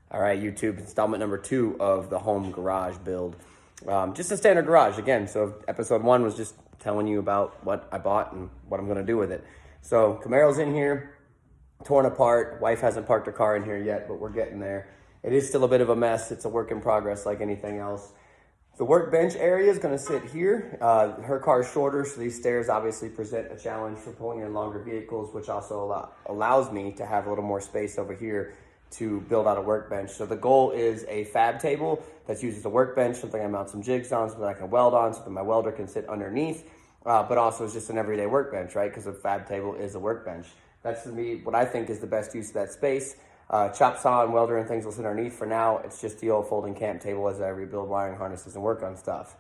All right, YouTube, installment number 2 of the home garage build. Just a standard garage again. So episode 1 was just telling you about what I bought and what I'm gonna do with it. So Camaro's in here, torn apart. Wife hasn't parked her car in here yet, but we're getting there. It is still a bit of a mess. It's a work in progress like anything else. The workbench area is gonna sit here. Her car is shorter, so these stairs obviously present a challenge for pulling in longer vehicles, which also allows me to have a little more space over here to build out a workbench. So the goal is a fab table that's used as a workbench, something I mount some jigs on, something I can weld on, something my welder can sit underneath, but also is just an everyday workbench, right? Because a fab table is a workbench. That's to me what I think is the best use of that space. Chop saw and welder and things will sit underneath. For now, it's just the old folding camp table as I rebuild wiring harnesses and work on stuff.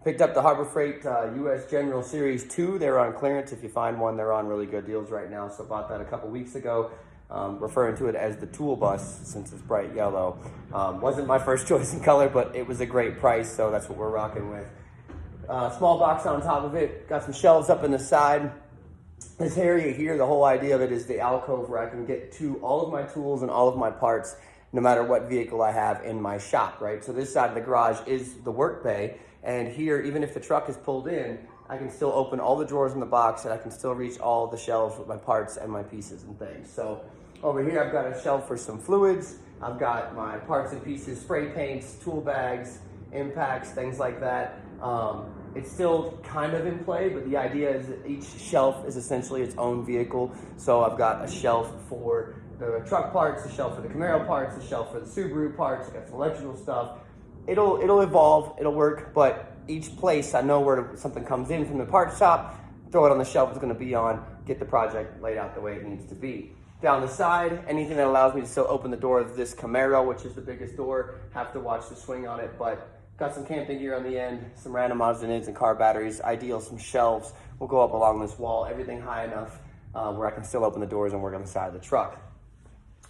Picked up the Harbor Freight US General Series 2. They're on clearance. If you find one, they're on really good deals right now. So bought that a couple weeks ago. Referring to it as the tool bus since it's bright yellow. Wasn't my first choice in color, but it was a great price, so that's what we're rocking with. Small box on top of it. Got some shelves up in the side. This area here, the whole idea of it is the alcove where I can get to all of my tools and all of my parts, no matter what vehicle I have in my shop, right? So this side of the garage is the work bay, and here, even if the truck is pulled in, I can still open all the drawers in the box and I can still reach all the shelves with my parts and my pieces and things. So over here, I've got a shelf for some fluids. I've got my parts and pieces, spray paints, tool bags, impacts, things like that. It's still kind of in play, but the idea is that each shelf is essentially its own vehicle. So I've got a shelf for the truck parts, a shelf for the Camaro parts, a shelf for the Subaru parts. I've got some electrical stuff. It'll evolve, it'll work, but each place I know where something comes in from the parts shop, throw it on the shelf it's gonna be on, get the project laid out the way it needs to be. Down the side, anything that allows me to still open the door of this Camaro, which is the biggest door, have to watch the swing on it, but got some camping gear on the end, some random odds and ends and car batteries, ideal, some shelves will go up along this wall, everything high enough where I can still open the doors and work on the side of the truck.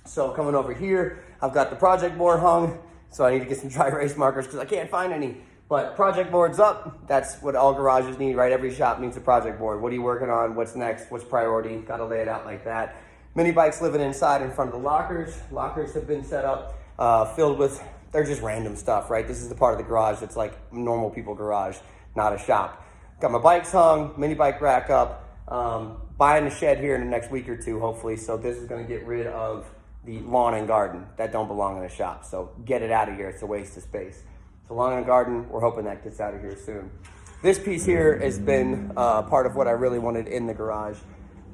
So coming over here, I've got the project board hung, so I need to get some dry erase markers because I can't find any. But project board's up. That's what all garages need, right? Every shop needs a project board. What are you working on? What's next? What's priority? Got to lay it out like that. Mini bikes living inside in front of the lockers. Lockers have been set up, filled with, they're just random stuff, right? This is the part of the garage that's like normal people garage, not a shop. Got my bikes hung, mini bike rack up, buying a shed here in the next week or two, hopefully. So this is going to get rid of the lawn and garden that don't belong in a shop. So get it out of here. It's a waste of space. So lawn and garden, we're hoping that gets out of here soon. This piece here has been part of what I really wanted in the garage.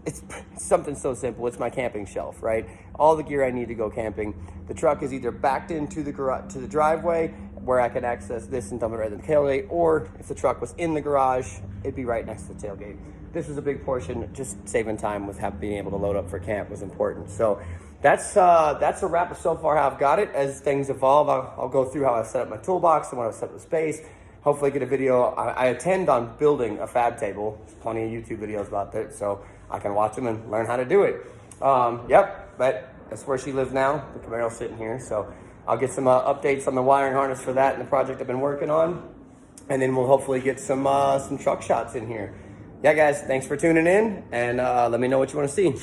It's something so simple. It's my camping shelf, right? All the gear I need to go camping. The truck is either backed into the garage, to the driveway where I can access this and dump it right in the tailgate, or if the truck was in the garage, it'd be right next to the tailgate. This is a big portion. Just saving time with being able to load up for camp was important. So that's a wrap so far how I've got it. As things evolve, I'll go through how I've set up my toolbox and what I've set up the space. Hopefully get a video. I intend on building a fab table. There's plenty of YouTube videos about that, so I can watch them and learn how to do it. Yep, but that's where she lives now. The Camaro's sitting here, so I'll get some updates on the wiring harness for that and the project I've been working on. And then we'll hopefully get some truck shots in here. Yeah, guys, thanks for tuning in, and let me know what you want to see.